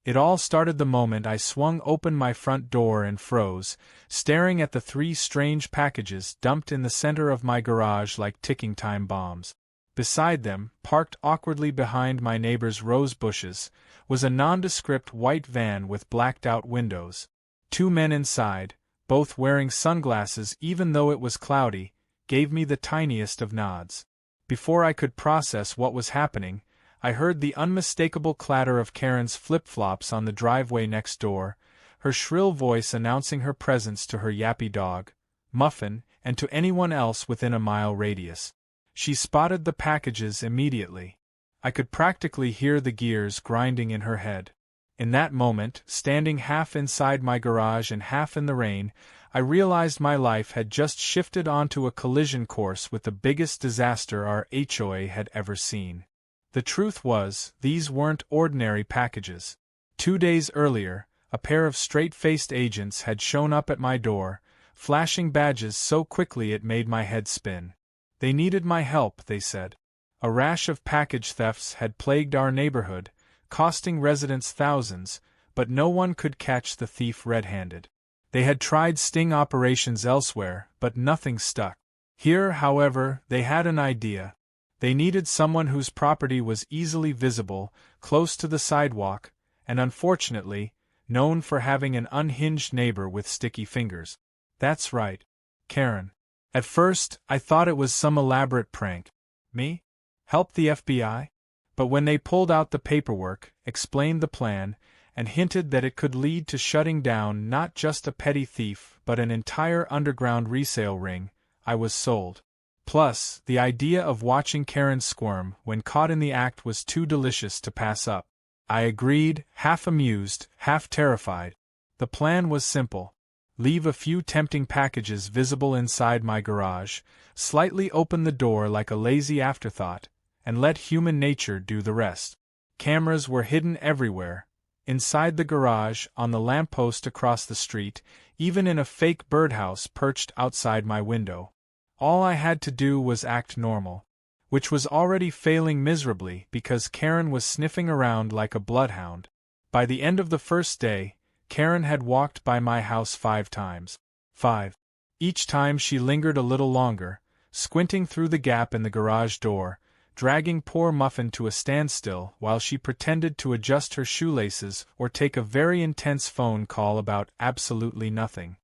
It all started the moment I swung open my front door and froze, staring at the 3 strange packages dumped in the center of my garage like ticking time bombs. Beside them, parked awkwardly behind my neighbor's rose bushes, was a nondescript white van with blacked-out windows. 2 men inside, both wearing sunglasses even though it was cloudy, gave me the tiniest of nods. Before I could process what was happening, I heard the unmistakable clatter of Karen's flip-flops on the driveway next door, her shrill voice announcing her presence to her yappy dog, Muffin, and to anyone else within a mile radius. She spotted the packages immediately. I could practically hear the gears grinding in her head. In that moment, standing half inside my garage and half in the rain, I realized my life had just shifted onto a collision course with the biggest disaster our HOA had ever seen. The truth was, these weren't ordinary packages. 2 days earlier, a pair of straight-faced agents had shown up at my door, flashing badges so quickly it made my head spin. They needed my help, they said. A rash of package thefts had plagued our neighborhood, costing residents thousands, but no one could catch the thief red-handed. They had tried sting operations elsewhere, but nothing stuck. Here, however, they had an idea. They needed someone whose property was easily visible, close to the sidewalk, and unfortunately, known for having an unhinged neighbor with sticky fingers. That's right, Karen. At first, I thought it was some elaborate prank. Me? Help the FBI? But when they pulled out the paperwork, explained the plan, and hinted that it could lead to shutting down not just a petty thief but an entire underground resale ring, I was sold. Plus, the idea of watching Karen squirm when caught in the act was too delicious to pass up. I agreed, half amused, half terrified. The plan was simple. Leave a few tempting packages visible inside my garage, slightly open the door like a lazy afterthought, and let human nature do the rest. Cameras were hidden everywhere, inside the garage, on the lamppost across the street, even in a fake birdhouse perched outside my window. All I had to do was act normal, which was already failing miserably because Karen was sniffing around like a bloodhound. By the end of the first day, Karen had walked by my house 5 times. 5. Each time she lingered a little longer, squinting through the gap in the garage door, dragging poor Muffin to a standstill while she pretended to adjust her shoelaces or take a very intense phone call about absolutely nothing.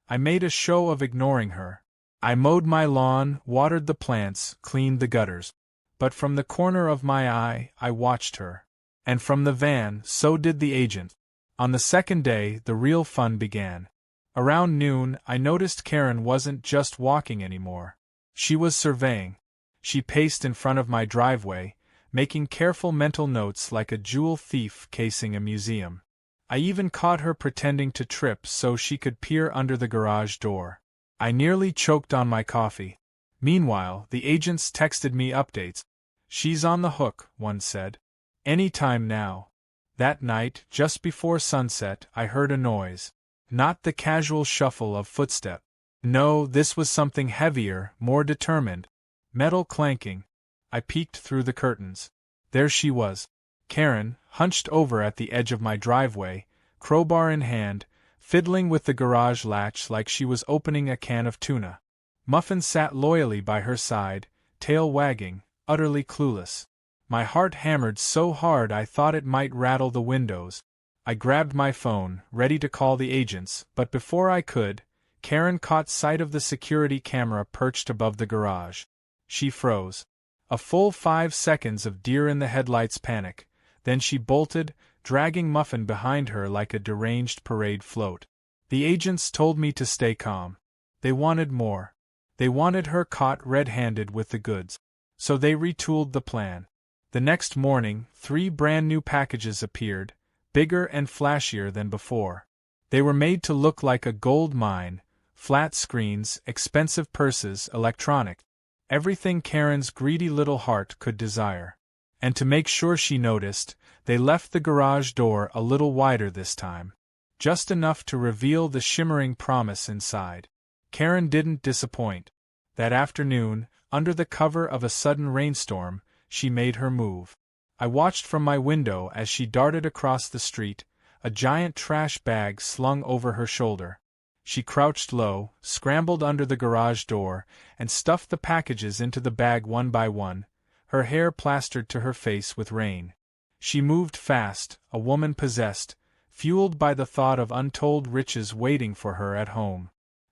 I made a show of ignoring her. I mowed my lawn, watered the plants, cleaned the gutters. But from the corner of my eye, I watched her. And from the van, so did the agent. On the second day, the real fun began. Around noon, I noticed Karen wasn't just walking anymore. She was surveying. She paced in front of my driveway, making careful mental notes like a jewel thief casing a museum. I even caught her pretending to trip so she could peer under the garage door. I nearly choked on my coffee. Meanwhile, the agents texted me updates. "She's on the hook," one said. "Any time now." That night, just before sunset, I heard a noise. Not the casual shuffle of footsteps. No, this was something heavier, more determined. Metal clanking. I peeked through the curtains. There she was. Karen, hunched over at the edge of my driveway, crowbar in hand, fiddling with the garage latch like she was opening a can of tuna. Muffin sat loyally by her side, tail wagging, utterly clueless. My heart hammered so hard I thought it might rattle the windows. I grabbed my phone, ready to call the agents, but before I could, Karen caught sight of the security camera perched above the garage. She froze. A full 5 seconds of deer-in-the-headlights panic, then she bolted, dragging Muffin behind her like a deranged parade float. The agents told me to stay calm. They wanted more. They wanted her caught red-handed with the goods. So they retooled the plan. The next morning, 3 brand-new packages appeared, bigger and flashier than before. They were made to look like a gold mine, flat screens, expensive purses, electronics. Everything Karen's greedy little heart could desire. And to make sure she noticed, they left the garage door a little wider this time. Just enough to reveal the shimmering promise inside. Karen didn't disappoint. That afternoon, under the cover of a sudden rainstorm, she made her move. I watched from my window as she darted across the street, a giant trash bag slung over her shoulder. She crouched low, scrambled under the garage door, and stuffed the packages into the bag one by one, her hair plastered to her face with rain. She moved fast, a woman possessed, fueled by the thought of untold riches waiting for her at home.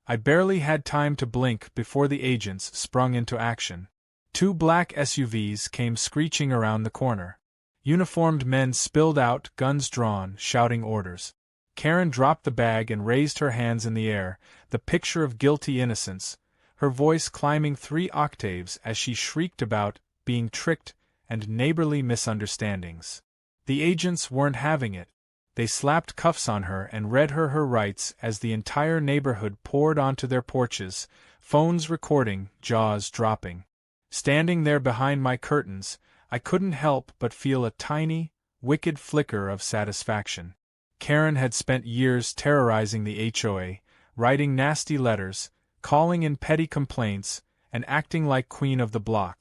I barely had time to blink before the agents sprung into action. 2 black SUVs came screeching around the corner. Uniformed men spilled out, guns drawn, shouting orders. Karen dropped the bag and raised her hands in the air, the picture of guilty innocence, her voice climbing 3 octaves as she shrieked about being tricked and neighborly misunderstandings. The agents weren't having it. They slapped cuffs on her and read her rights as the entire neighborhood poured onto their porches, phones recording, jaws dropping. Standing there behind my curtains, I couldn't help but feel a tiny, wicked flicker of satisfaction. Karen had spent years terrorizing the HOA, writing nasty letters, calling in petty complaints, and acting like queen of the block.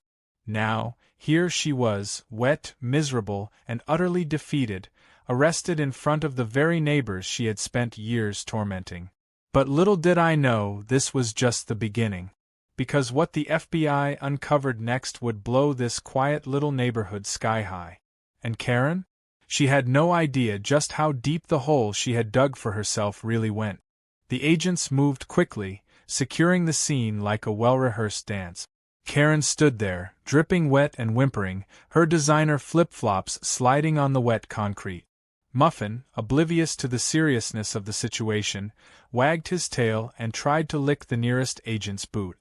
Now, here she was, wet, miserable, and utterly defeated, arrested in front of the very neighbors she had spent years tormenting. But little did I know this was just the beginning. Because what the FBI uncovered next would blow this quiet little neighborhood sky high. And Karen? She had no idea just how deep the hole she had dug for herself really went. The agents moved quickly, securing the scene like a well-rehearsed dance. Karen stood there, dripping wet and whimpering, her designer flip-flops sliding on the wet concrete. Muffin, oblivious to the seriousness of the situation, wagged his tail and tried to lick the nearest agent's boot.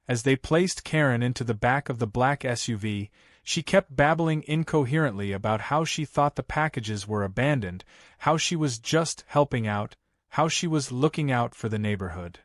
As they placed Karen into the back of the black SUV, she kept babbling incoherently about how she thought the packages were abandoned, how she was just helping out, how she was looking out for the neighborhood.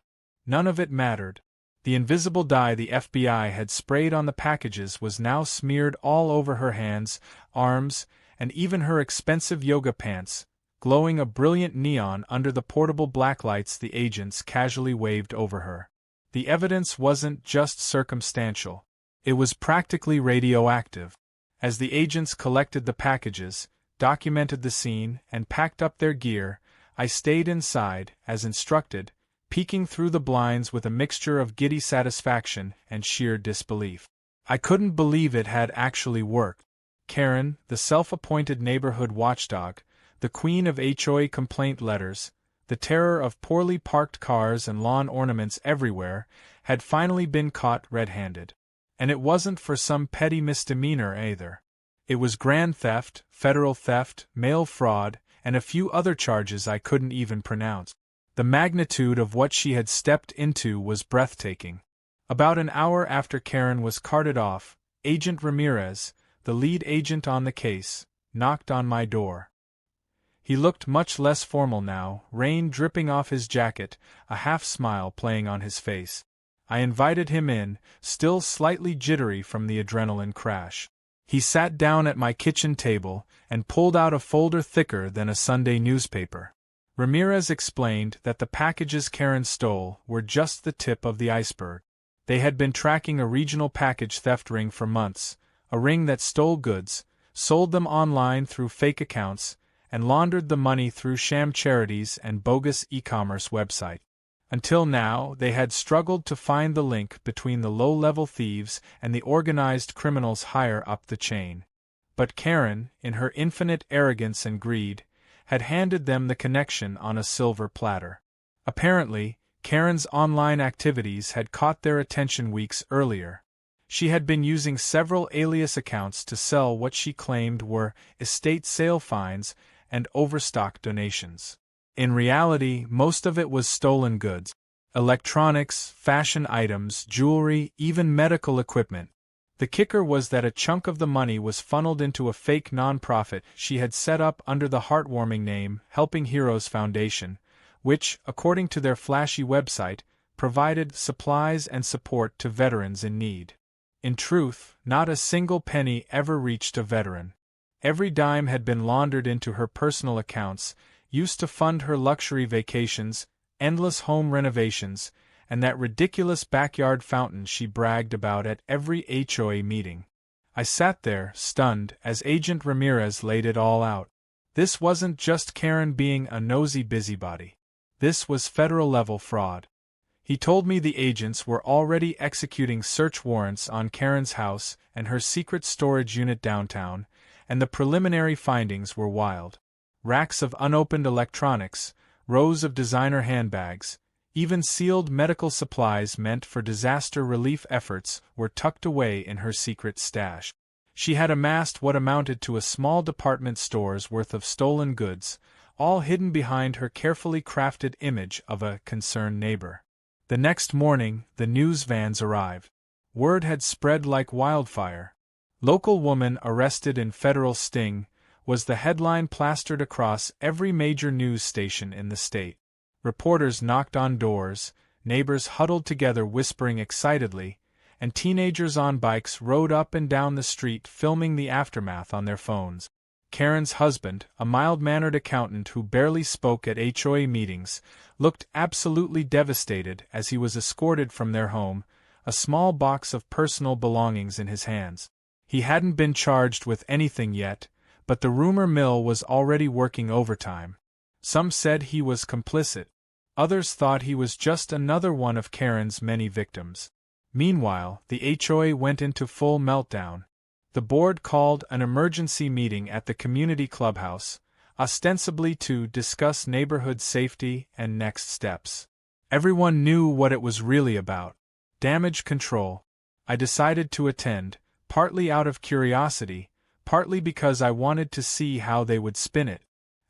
None of it mattered. The invisible dye the FBI had sprayed on the packages was now smeared all over her hands, arms, and even her expensive yoga pants, glowing a brilliant neon under the portable blacklights the agents casually waved over her. The evidence wasn't just circumstantial. It was practically radioactive. As the agents collected the packages, documented the scene, and packed up their gear, I stayed inside, as instructed, peeking through the blinds with a mixture of giddy satisfaction and sheer disbelief. I couldn't believe it had actually worked. Karen, the self-appointed neighborhood watchdog, the queen of HOA complaint letters, the terror of poorly parked cars and lawn ornaments everywhere, had finally been caught red-handed. And it wasn't for some petty misdemeanor either. It was grand theft, federal theft, mail fraud, and a few other charges I couldn't even pronounce. The magnitude of what she had stepped into was breathtaking. About an hour after Karen was carted off, Agent Ramirez, the lead agent on the case, knocked on my door. He looked much less formal now, rain dripping off his jacket, a half-smile playing on his face. I invited him in, still slightly jittery from the adrenaline crash. He sat down at my kitchen table and pulled out a folder thicker than a Sunday newspaper. Ramirez explained that the packages Karen stole were just the tip of the iceberg. They had been tracking a regional package theft ring for months, a ring that stole goods, sold them online through fake accounts, and laundered the money through sham charities and bogus e-commerce websites. Until now, they had struggled to find the link between the low-level thieves and the organized criminals higher up the chain. But Karen, in her infinite arrogance and greed, had handed them the connection on a silver platter. Apparently, Karen's online activities had caught their attention weeks earlier. She had been using several alias accounts to sell what she claimed were estate sale fines and overstock donations. In reality, most of it was stolen goods. Electronics, fashion items, jewelry, even medical equipment. The kicker was that a chunk of the money was funneled into a fake nonprofit she had set up under the heartwarming name Helping Heroes Foundation, which, according to their flashy website, provided supplies and support to veterans in need. In truth, not a single penny ever reached a veteran. Every dime had been laundered into her personal accounts, used to fund her luxury vacations, endless home renovations, and that ridiculous backyard fountain she bragged about at every HOA meeting. I sat there, stunned, as Agent Ramirez laid it all out. This wasn't just Karen being a nosy busybody. This was federal-level fraud. He told me the agents were already executing search warrants on Karen's house and her secret storage unit downtown, and the preliminary findings were wild. Racks of unopened electronics, rows of designer handbags, even sealed medical supplies meant for disaster relief efforts were tucked away in her secret stash. She had amassed what amounted to a small department store's worth of stolen goods, all hidden behind her carefully crafted image of a concerned neighbor. The next morning, the news vans arrived. Word had spread like wildfire. "Local woman arrested in federal sting" was the headline plastered across every major news station in the state. Reporters knocked on doors, neighbors huddled together whispering excitedly, and teenagers on bikes rode up and down the street filming the aftermath on their phones. Karen's husband, a mild-mannered accountant who barely spoke at HOA meetings, looked absolutely devastated as he was escorted from their home, a small box of personal belongings in his hands. He hadn't been charged with anything yet, but the rumor mill was already working overtime. Some said he was complicit. Others thought he was just another one of Karen's many victims. Meanwhile, the HOA went into full meltdown. The board called an emergency meeting at the community clubhouse, ostensibly to discuss neighborhood safety and next steps. Everyone knew what it was really about: damage control. I decided to attend, partly out of curiosity, partly because I wanted to see how they would spin it.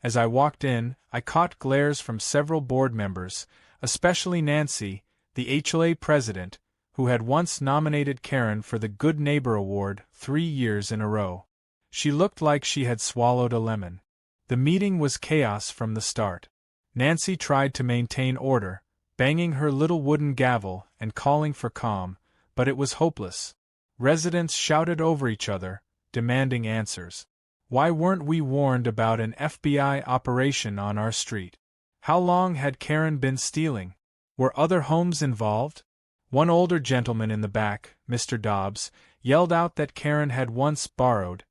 As I walked in, I caught glares from several board members, especially Nancy, the HOA president, who had once nominated Karen for the Good Neighbor Award 3 years in a row. She looked like she had swallowed a lemon. The meeting was chaos from the start. Nancy tried to maintain order, banging her little wooden gavel and calling for calm, but it was hopeless. Residents shouted over each other, demanding answers. Why weren't we warned about an FBI operation on our street? How long had Karen been stealing? Were other homes involved? One older gentleman in the back, Mr. Dobbs, yelled out that Karen had once borrowed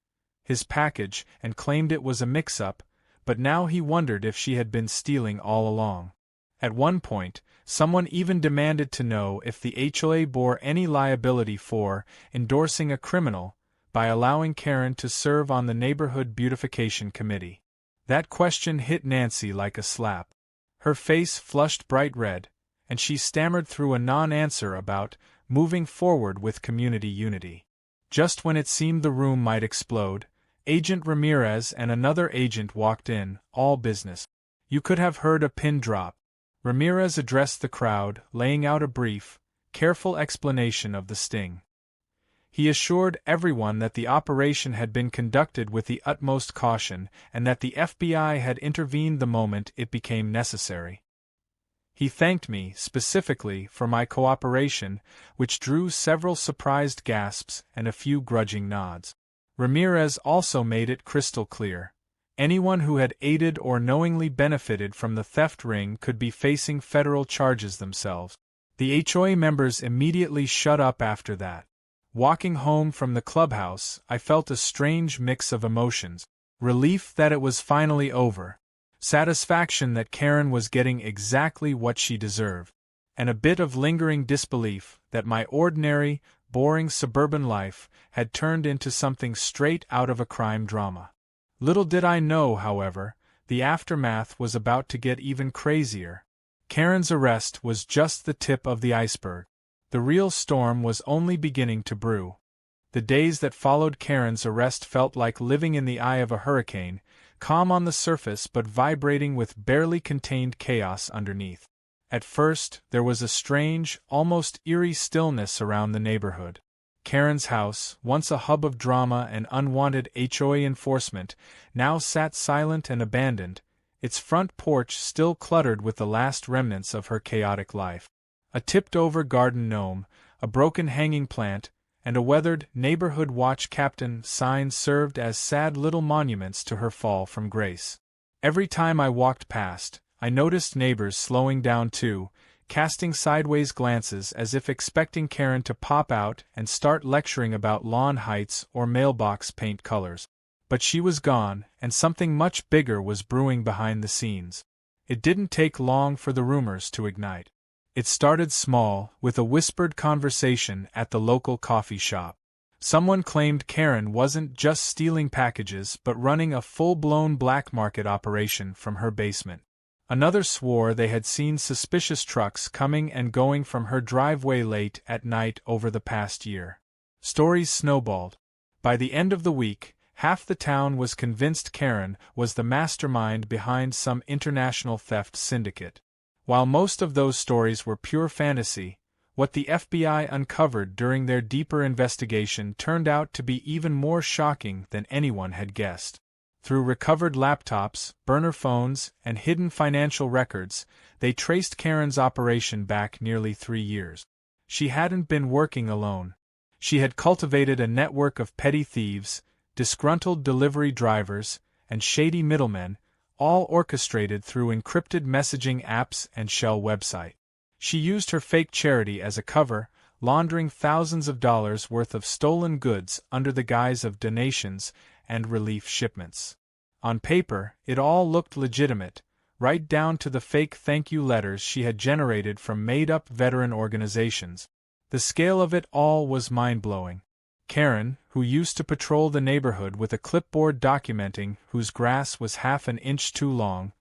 his package and claimed it was a mix-up, but now he wondered if she had been stealing all along. At one point, someone even demanded to know if the HOA bore any liability for endorsing a criminal by allowing Karen to serve on the Neighborhood Beautification Committee. That question hit Nancy like a slap. Her face flushed bright red, and she stammered through a non-answer about moving forward with community unity. Just when it seemed the room might explode, Agent Ramirez and another agent walked in, all business. You could have heard a pin drop. Ramirez addressed the crowd, laying out a brief, careful explanation of the sting. He assured everyone that the operation had been conducted with the utmost caution and that the FBI had intervened the moment it became necessary. He thanked me, specifically, for my cooperation, which drew several surprised gasps and a few grudging nods. Ramirez also made it crystal clear: anyone who had aided or knowingly benefited from the theft ring could be facing federal charges themselves. The HOA members immediately shut up after that. Walking home from the clubhouse, I felt a strange mix of emotions: relief that it was finally over, satisfaction that Karen was getting exactly what she deserved, and a bit of lingering disbelief that my ordinary, boring suburban life had turned into something straight out of a crime drama. Little did I know, however, the aftermath was about to get even crazier. Karen's arrest was just the tip of the iceberg. The real storm was only beginning to brew. The days that followed Karen's arrest felt like living in the eye of a hurricane, calm on the surface but vibrating with barely contained chaos underneath. At first, there was a strange, almost eerie stillness around the neighborhood. Karen's house, once a hub of drama and unwanted HOA enforcement, now sat silent and abandoned, its front porch still cluttered with the last remnants of her chaotic life. A tipped-over garden gnome, a broken hanging plant, and a weathered Neighborhood Watch Captain sign served as sad little monuments to her fall from grace. Every time I walked past, I noticed neighbors slowing down too, casting sideways glances as if expecting Karen to pop out and start lecturing about lawn heights or mailbox paint colors. But she was gone, and something much bigger was brewing behind the scenes. It didn't take long for the rumors to ignite. It started small, with a whispered conversation at the local coffee shop. Someone claimed Karen wasn't just stealing packages but running a full-blown black market operation from her basement. Another swore they had seen suspicious trucks coming and going from her driveway late at night over the past year. Stories snowballed. By the end of the week, half the town was convinced Karen was the mastermind behind some international theft syndicate. While most of those stories were pure fantasy, what the FBI uncovered during their deeper investigation turned out to be even more shocking than anyone had guessed. Through recovered laptops, burner phones, and hidden financial records, they traced Karen's operation back nearly 3 years. She hadn't been working alone. She had cultivated a network of petty thieves, disgruntled delivery drivers, and shady middlemen, all orchestrated through encrypted messaging apps and shell website. She used her fake charity as a cover, laundering thousands of dollars worth of stolen goods under the guise of donations and relief shipments. On paper, it all looked legitimate, right down to the fake thank you letters she had generated from made-up veteran organizations. The scale of it all was mind-blowing. Karen, who used to patrol the neighborhood with a clipboard documenting whose grass was half an inch too long,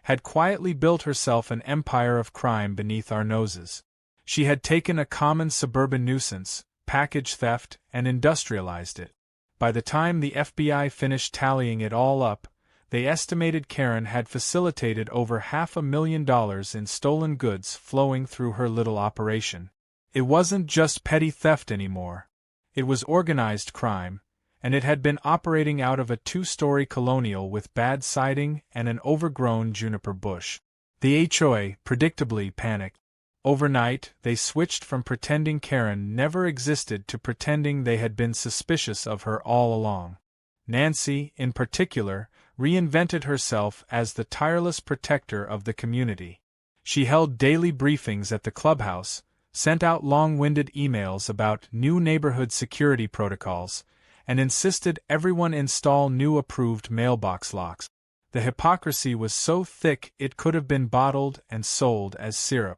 had quietly built herself an empire of crime beneath our noses. She had taken a common suburban nuisance, package theft, and industrialized it. By the time the FBI finished tallying it all up, they estimated Karen had facilitated over $500,000 in stolen goods flowing through her little operation. It wasn't just petty theft anymore. It was organized crime, and it had been operating out of a 2-story colonial with bad siding and an overgrown juniper bush. The HOA predictably panicked. Overnight, they switched from pretending Karen never existed to pretending they had been suspicious of her all along. Nancy, in particular, reinvented herself as the tireless protector of the community. She held daily briefings at the clubhouse, sent out long-winded emails about new neighborhood security protocols, and insisted everyone install new approved mailbox locks. The hypocrisy was so thick it could have been bottled and sold as syrup.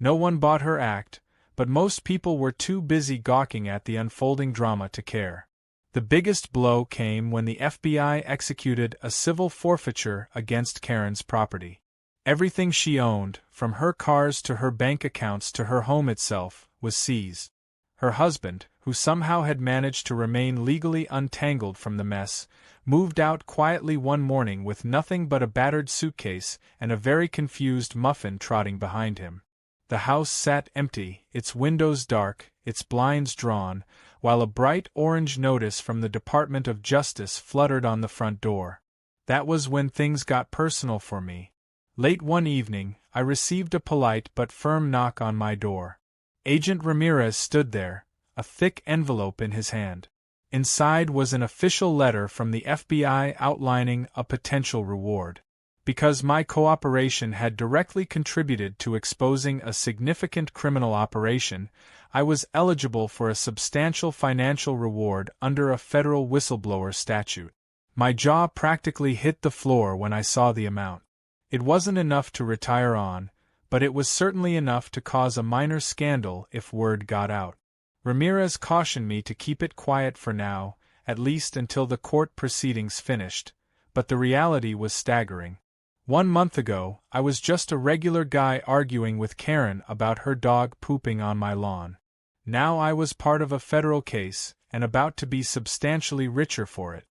No one bought her act, but most people were too busy gawking at the unfolding drama to care. The biggest blow came when the FBI executed a civil forfeiture against Karen's property. Everything she owned, from her cars to her bank accounts to her home itself, was seized. Her husband, who somehow had managed to remain legally untangled from the mess, moved out quietly one morning with nothing but a battered suitcase and a very confused muffin trotting behind him. The house sat empty, its windows dark, its blinds drawn, while a bright orange notice from the Department of Justice fluttered on the front door. That was when things got personal for me. Late one evening, I received a polite but firm knock on my door. Agent Ramirez stood there, a thick envelope in his hand. Inside was an official letter from the FBI outlining a potential reward. Because my cooperation had directly contributed to exposing a significant criminal operation, I was eligible for a substantial financial reward under a federal whistleblower statute. My jaw practically hit the floor when I saw the amount. It wasn't enough to retire on, but it was certainly enough to cause a minor scandal if word got out. Ramirez cautioned me to keep it quiet for now, at least until the court proceedings finished, but the reality was staggering. 1 month ago, I was just a regular guy arguing with Karen about her dog pooping on my lawn. Now I was part of a federal case, and about to be substantially richer for it.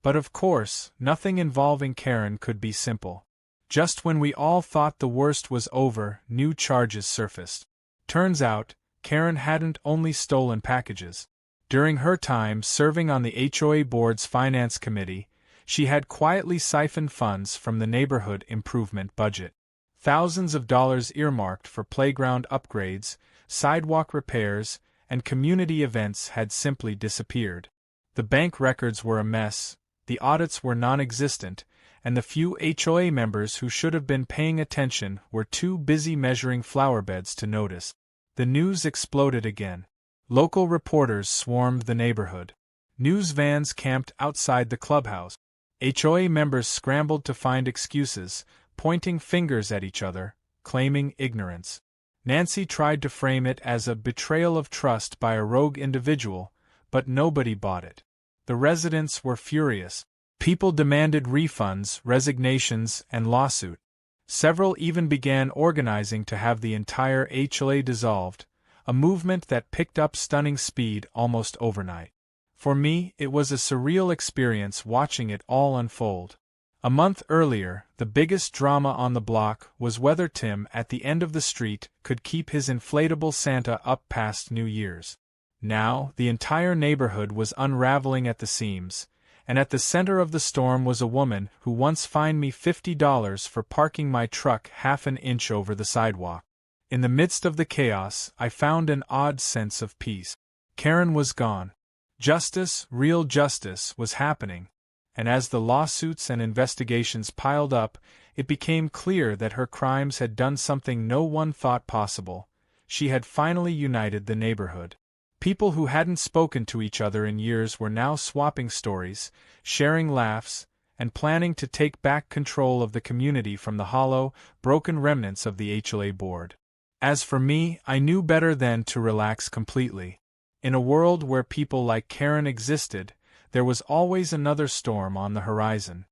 But of course, nothing involving Karen could be simple. Just when we all thought the worst was over, new charges surfaced. Turns out, Karen hadn't only stolen packages. During her time serving on the HOA board's finance committee, she had quietly siphoned funds from the neighborhood improvement budget. Thousands of dollars earmarked for playground upgrades, sidewalk repairs, and community events had simply disappeared. The bank records were a mess, the audits were non-existent, and the few HOA members who should have been paying attention were too busy measuring flower beds to notice. The news exploded again. Local reporters swarmed the neighborhood. News vans camped outside the clubhouse. HOA members scrambled to find excuses, pointing fingers at each other, claiming ignorance. Nancy tried to frame it as a betrayal of trust by a rogue individual, but nobody bought it. The residents were furious. People demanded refunds, resignations, and lawsuit. Several even began organizing to have the entire HOA dissolved, a movement that picked up stunning speed almost overnight. For me, it was a surreal experience watching it all unfold. A month earlier, the biggest drama on the block was whether Tim at the end of the street could keep his inflatable Santa up past New Year's. Now, the entire neighborhood was unraveling at the seams, and at the center of the storm was a woman who once fined me $50 for parking my truck half an inch over the sidewalk. In the midst of the chaos, I found an odd sense of peace. Karen was gone. Justice, real justice, was happening, and as the lawsuits and investigations piled up, it became clear that her crimes had done something no one thought possible. She had finally united the neighborhood. People who hadn't spoken to each other in years were now swapping stories, sharing laughs, and planning to take back control of the community from the hollow, broken remnants of the HOA board. As for me, I knew better than to relax completely. In a world where people like Karen existed, there was always another storm on the horizon.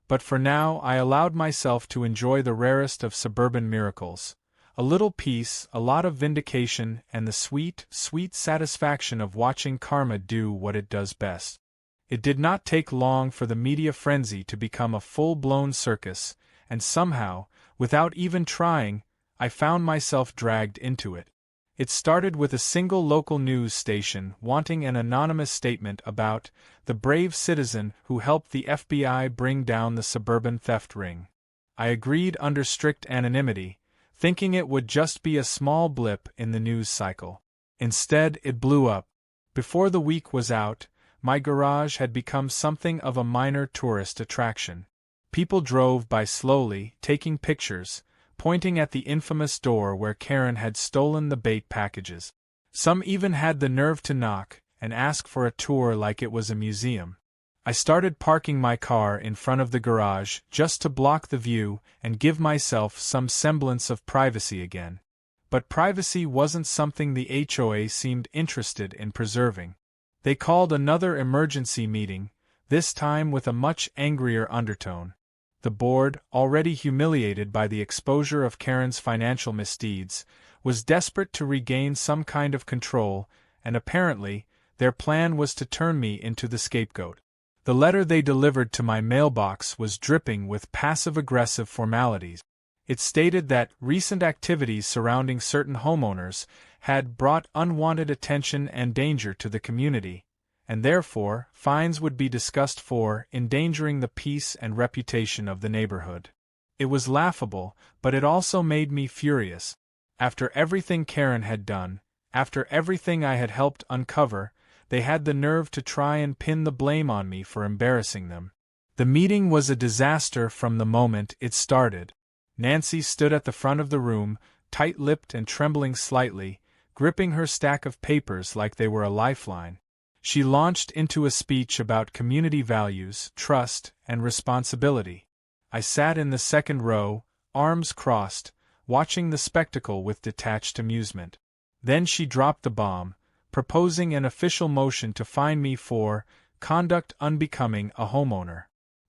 But for now, I allowed myself to enjoy the rarest of suburban miracles. A little peace, a lot of vindication, and the sweet, sweet satisfaction of watching karma do what it does best. It did not take long for the media frenzy to become a full-blown circus, and somehow, without even trying, I found myself dragged into it. It started with a single local news station wanting an anonymous statement about the brave citizen who helped the FBI bring down the suburban theft ring. I agreed under strict anonymity, thinking it would just be a small blip in the news cycle. Instead, it blew up. Before the week was out, my garage had become something of a minor tourist attraction. People drove by slowly, taking pictures, pointing at the infamous door where Karen had stolen the bait packages. Some even had the nerve to knock and ask for a tour like it was a museum. I started parking my car in front of the garage just to block the view and give myself some semblance of privacy again. But privacy wasn't something the HOA seemed interested in preserving. They called another emergency meeting, this time with a much angrier undertone. The board, already humiliated by the exposure of Karen's financial misdeeds, was desperate to regain some kind of control, and apparently, their plan was to turn me into the scapegoat. The letter they delivered to my mailbox was dripping with passive-aggressive formalities. It stated that recent activities surrounding certain homeowners had brought unwanted attention and danger to the community, and therefore, fines would be discussed for endangering the peace and reputation of the neighborhood. It was laughable, but it also made me furious. After everything Karen had done, after everything I had helped uncover, they had the nerve to try and pin the blame on me for embarrassing them. The meeting was a disaster from the moment it started. Nancy stood at the front of the room, tight-lipped and trembling slightly, gripping her stack of papers like they were a lifeline. She launched into a speech about community values, trust, and responsibility. I sat in the second row, arms crossed, watching the spectacle with detached amusement. Then she dropped the bomb, proposing an official motion to fine me for conduct unbecoming a homeowner.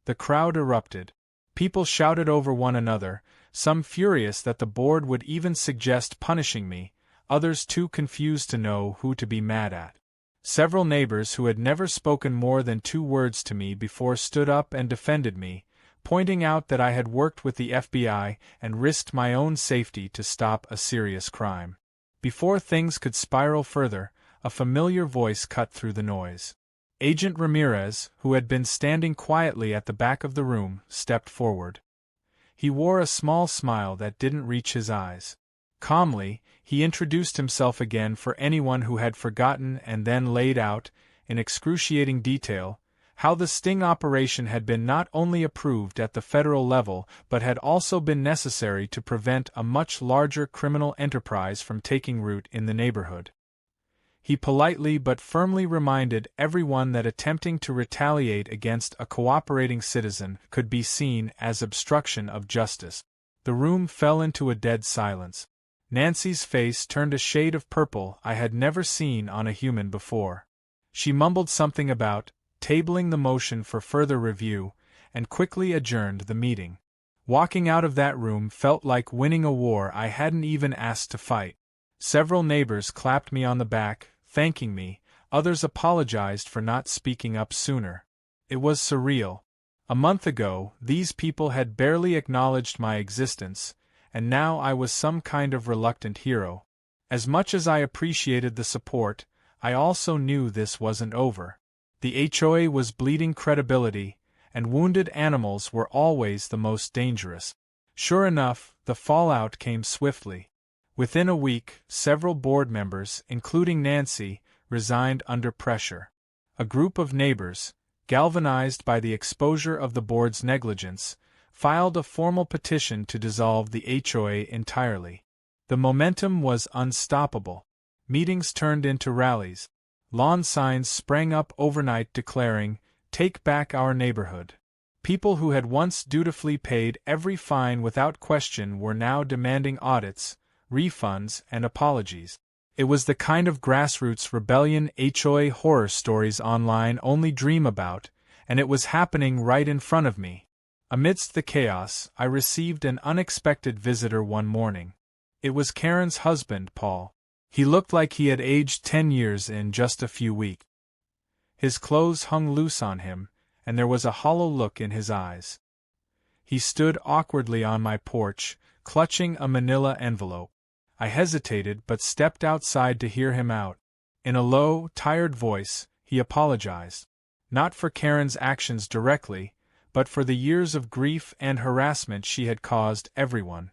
The crowd erupted. People shouted over one another, some furious that the board would even suggest punishing me, others too confused to know who to be mad at. Several neighbors who had never spoken more than 2 words to me before stood up and defended me, pointing out that I had worked with the FBI and risked my own safety to stop a serious crime. Before things could spiral further, a familiar voice cut through the noise. Agent Ramirez, who had been standing quietly at the back of the room, stepped forward. He wore a small smile that didn't reach his eyes. Calmly, he introduced himself again for anyone who had forgotten and then laid out, in excruciating detail, how the sting operation had been not only approved at the federal level but had also been necessary to prevent a much larger criminal enterprise from taking root in the neighborhood. He politely but firmly reminded everyone that attempting to retaliate against a cooperating citizen could be seen as obstruction of justice. The room fell into a dead silence. Nancy's face turned a shade of purple I had never seen on a human before. She mumbled something about tabling the motion for further review, and quickly adjourned the meeting. Walking out of that room felt like winning a war I hadn't even asked to fight. Several neighbors clapped me on the back, thanking me, others apologized for not speaking up sooner. It was surreal. A month ago, these people had barely acknowledged my existence, and now I was some kind of reluctant hero. As much as I appreciated the support, I also knew this wasn't over. The HOA was bleeding credibility, and wounded animals were always the most dangerous. Sure enough, the fallout came swiftly. Within a week, several board members, including Nancy, resigned under pressure. A group of neighbors, galvanized by the exposure of the board's negligence, filed a formal petition to dissolve the HOA entirely. The momentum was unstoppable. Meetings turned into rallies. Lawn signs sprang up overnight declaring, "Take back our neighborhood." People who had once dutifully paid every fine without question were now demanding audits, refunds, and apologies. It was the kind of grassroots rebellion HOA horror stories online only dream about, and it was happening right in front of me. Amidst the chaos, I received an unexpected visitor one morning. It was Karen's husband, Paul. He looked like he had aged 10 years in just a few weeks. His clothes hung loose on him, and there was a hollow look in his eyes. He stood awkwardly on my porch, clutching a manila envelope. I hesitated but stepped outside to hear him out. In a low, tired voice, he apologized. Not for Karen's actions directly, but for the years of grief and harassment she had caused everyone.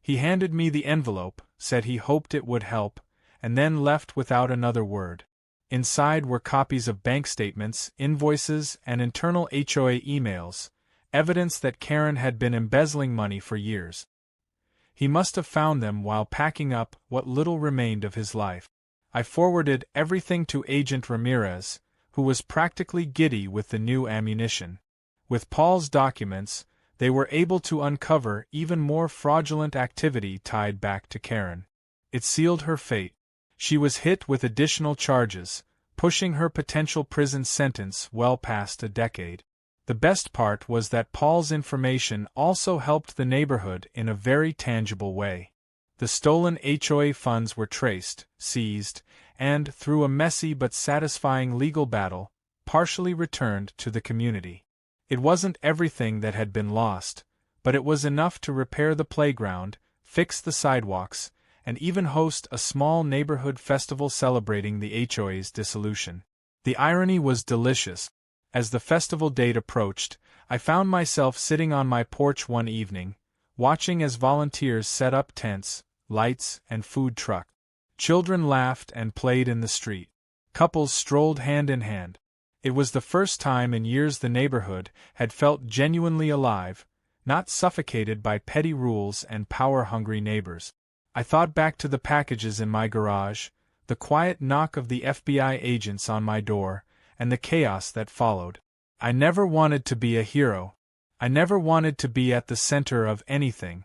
He handed me the envelope, said he hoped it would help, and then left without another word. Inside were copies of bank statements, invoices, and internal HOA emails, evidence that Karen had been embezzling money for years. He must have found them while packing up what little remained of his life. I forwarded everything to Agent Ramirez, who was practically giddy with the new ammunition. With Paul's documents, they were able to uncover even more fraudulent activity tied back to Karen. It sealed her fate. She was hit with additional charges, pushing her potential prison sentence well past a decade. The best part was that Paul's information also helped the neighborhood in a very tangible way. The stolen HOA funds were traced, seized, and, through a messy but satisfying legal battle, partially returned to the community. It wasn't everything that had been lost, but it was enough to repair the playground, fix the sidewalks, and even host a small neighborhood festival celebrating the HOA's dissolution. The irony was delicious. As the festival date approached, I found myself sitting on my porch one evening, watching as volunteers set up tents, lights, and food truck. Children laughed and played in the street. Couples strolled hand in hand. It was the first time in years the neighborhood had felt genuinely alive, not suffocated by petty rules and power-hungry neighbors. I thought back to the packages in my garage, the quiet knock of the FBI agents on my door, and the chaos that followed. I never wanted to be a hero. I never wanted to be at the center of anything.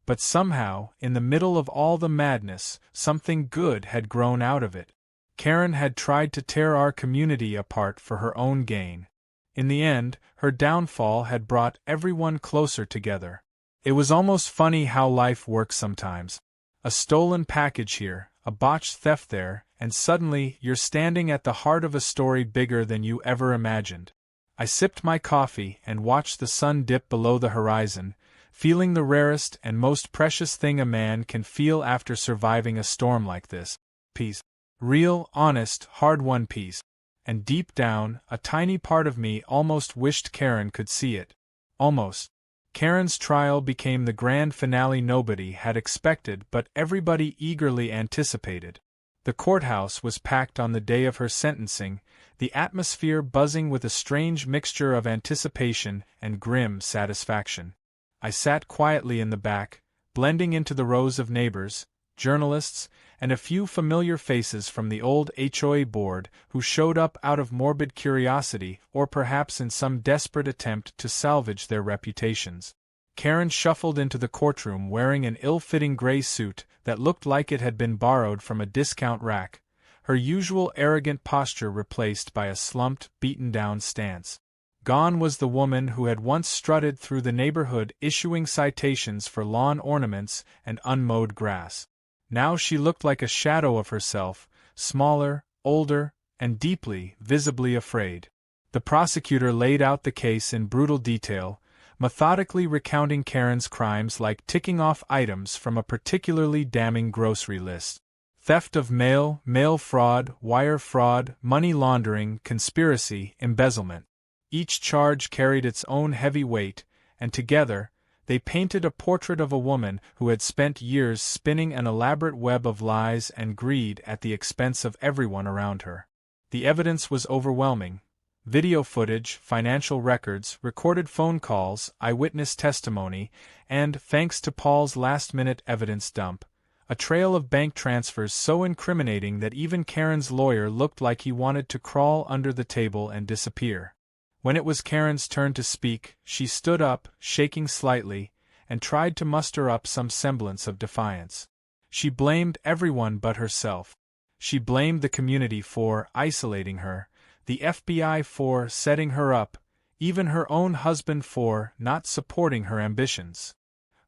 But somehow, in the middle of all the madness, something good had grown out of it. Karen had tried to tear our community apart for her own gain. In the end, her downfall had brought everyone closer together. It was almost funny how life works sometimes. A stolen package here, a botched theft there, and suddenly you're standing at the heart of a story bigger than you ever imagined. I sipped my coffee and watched the sun dip below the horizon, feeling the rarest and most precious thing a man can feel after surviving a storm like this: peace. Real, honest, hard-won peace. And deep down, a tiny part of me almost wished Karen could see it. Almost. Karen's trial became the grand finale nobody had expected but everybody eagerly anticipated. The courthouse was packed on the day of her sentencing, the atmosphere buzzing with a strange mixture of anticipation and grim satisfaction. I sat quietly in the back, blending into the rows of neighbors, journalists, and a few familiar faces from the old HOA board who showed up out of morbid curiosity or perhaps in some desperate attempt to salvage their reputations. Karen shuffled into the courtroom wearing an ill-fitting gray suit that looked like it had been borrowed from a discount rack, her usual arrogant posture replaced by a slumped, beaten-down stance. Gone was the woman who had once strutted through the neighborhood issuing citations for lawn ornaments and unmowed grass. Now she looked like a shadow of herself, smaller, older, and deeply, visibly afraid. The prosecutor laid out the case in brutal detail, methodically recounting Karen's crimes like ticking off items from a particularly damning grocery list. Theft of mail, mail fraud, wire fraud, money laundering, conspiracy, embezzlement. Each charge carried its own heavy weight, and together, they painted a portrait of a woman who had spent years spinning an elaborate web of lies and greed at the expense of everyone around her. The evidence was overwhelming. Video footage, financial records, recorded phone calls, eyewitness testimony, and, thanks to Paul's last-minute evidence dump, a trail of bank transfers so incriminating that even Karen's lawyer looked like he wanted to crawl under the table and disappear. When it was Karen's turn to speak, she stood up, shaking slightly, and tried to muster up some semblance of defiance. She blamed everyone but herself. She blamed the community for isolating her, the FBI for setting her up, even her own husband for not supporting her ambitions.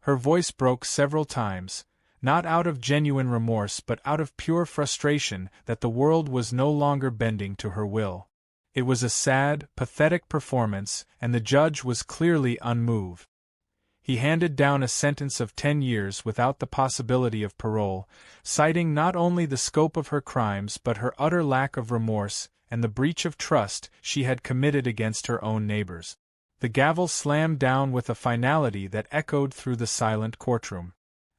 Her voice broke several times, not out of genuine remorse but out of pure frustration that the world was no longer bending to her will. It was a sad, pathetic performance, and the judge was clearly unmoved. He handed down a sentence of 10 years without the possibility of parole, citing not only the scope of her crimes but her utter lack of remorse and the breach of trust she had committed against her own neighbors. The gavel slammed down with a finality that echoed through the silent courtroom.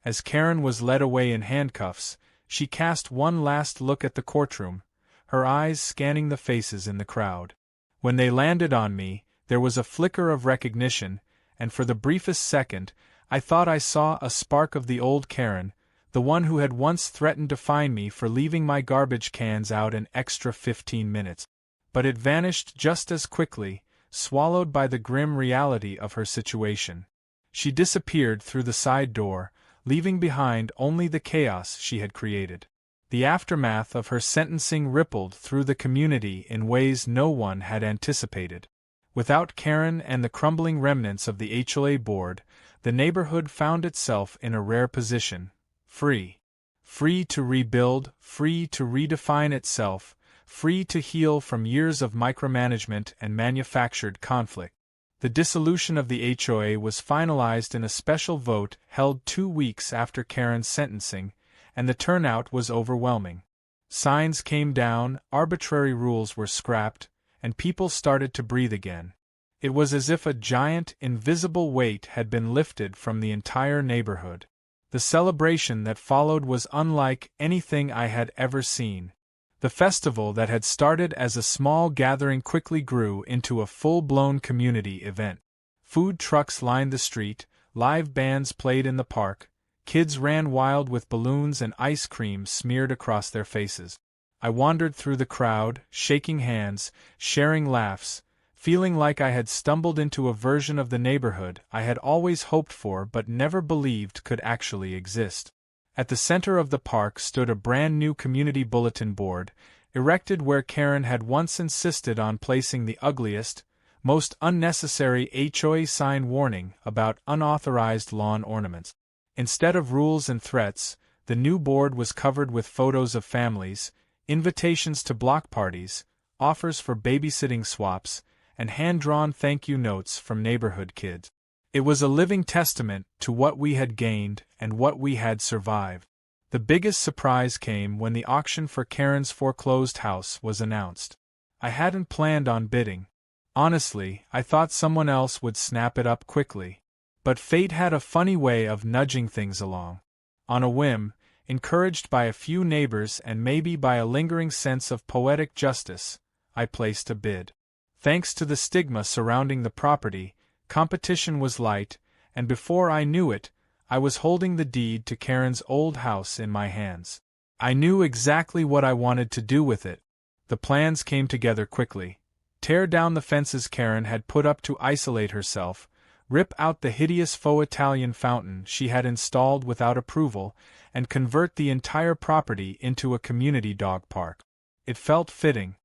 As Karen was led away in handcuffs, she cast one last look at the courtroom, her eyes scanning the faces in the crowd. When they landed on me, there was a flicker of recognition, and for the briefest second, I thought I saw a spark of the old Karen, the one who had once threatened to fine me for leaving my garbage cans out an extra 15 minutes. But it vanished just as quickly, swallowed by the grim reality of her situation. She disappeared through the side door, leaving behind only the chaos she had created. The aftermath of her sentencing rippled through the community in ways no one had anticipated. Without Karen and the crumbling remnants of the HOA board, the neighborhood found itself in a rare position: free. Free to rebuild, free to redefine itself, free to heal from years of micromanagement and manufactured conflict. The dissolution of the HOA was finalized in a special vote held 2 weeks after Karen's sentencing, and the turnout was overwhelming. Signs came down, arbitrary rules were scrapped, and people started to breathe again. It was as if a giant, invisible weight had been lifted from the entire neighborhood. The celebration that followed was unlike anything I had ever seen. The festival that had started as a small gathering quickly grew into a full-blown community event. Food trucks lined the street, live bands played in the park, kids ran wild with balloons and ice cream smeared across their faces. I wandered through the crowd, shaking hands, sharing laughs, feeling like I had stumbled into a version of the neighborhood I had always hoped for but never believed could actually exist. At the center of the park stood a brand-new community bulletin board, erected where Karen had once insisted on placing the ugliest, most unnecessary HOA sign warning about unauthorized lawn ornaments. Instead of rules and threats, the new board was covered with photos of families, invitations to block parties, offers for babysitting swaps, and hand-drawn thank-you notes from neighborhood kids. It was a living testament to what we had gained and what we had survived. The biggest surprise came when the auction for Karen's foreclosed house was announced. I hadn't planned on bidding. Honestly, I thought someone else would snap it up quickly. But fate had a funny way of nudging things along. On a whim, encouraged by a few neighbors and maybe by a lingering sense of poetic justice, I placed a bid. Thanks to the stigma surrounding the property, competition was light, and before I knew it, I was holding the deed to Karen's old house in my hands. I knew exactly what I wanted to do with it. The plans came together quickly. Tear down the fences Karen had put up to isolate herself, rip out the hideous faux Italian fountain she had installed without approval, and convert the entire property into a community dog park. It felt fitting.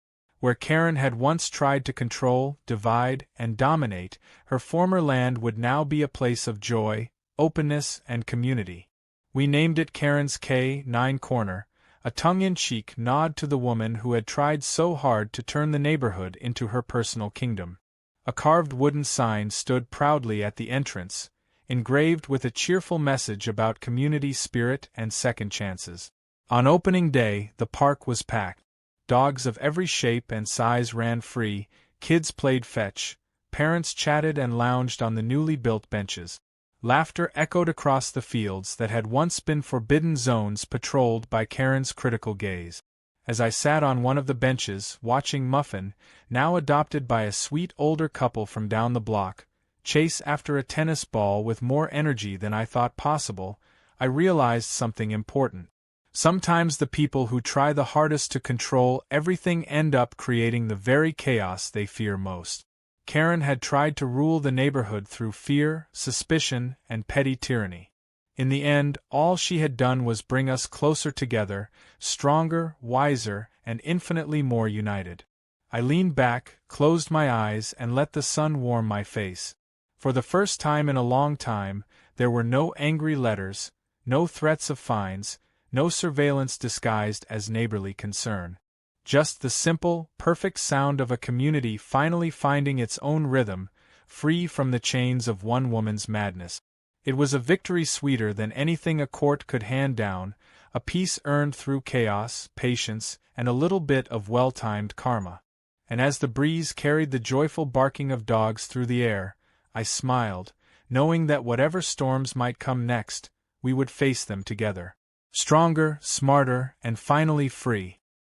Where Karen had once tried to control, divide, and dominate, her former land would now be a place of joy, openness, and community. We named it Karen's K9 Corner, a tongue-in-cheek nod to the woman who had tried so hard to turn the neighborhood into her personal kingdom. A carved wooden sign stood proudly at the entrance, engraved with a cheerful message about community spirit and second chances. On opening day, the park was packed. Dogs of every shape and size ran free, kids played fetch, parents chatted and lounged on the newly built benches. Laughter echoed across the fields that had once been forbidden zones patrolled by Karen's critical gaze. As I sat on one of the benches, watching Muffin, now adopted by a sweet older couple from down the block, chase after a tennis ball with more energy than I thought possible, I realized something important. Sometimes the people who try the hardest to control everything end up creating the very chaos they fear most. Karen had tried to rule the neighborhood through fear, suspicion, and petty tyranny. In the end, all she had done was bring us closer together, stronger, wiser, and infinitely more united. I leaned back, closed my eyes, and let the sun warm my face. For the first time in a long time, there were no angry letters, no threats of fines, no surveillance disguised as neighborly concern. Just the simple, perfect sound of a community finally finding its own rhythm, free from the chains of one woman's madness. It was a victory sweeter than anything a court could hand down, a peace earned through chaos, patience, and a little bit of well-timed karma. And as the breeze carried the joyful barking of dogs through the air, I smiled, knowing that whatever storms might come next, we would face them together. Stronger, smarter, and finally free.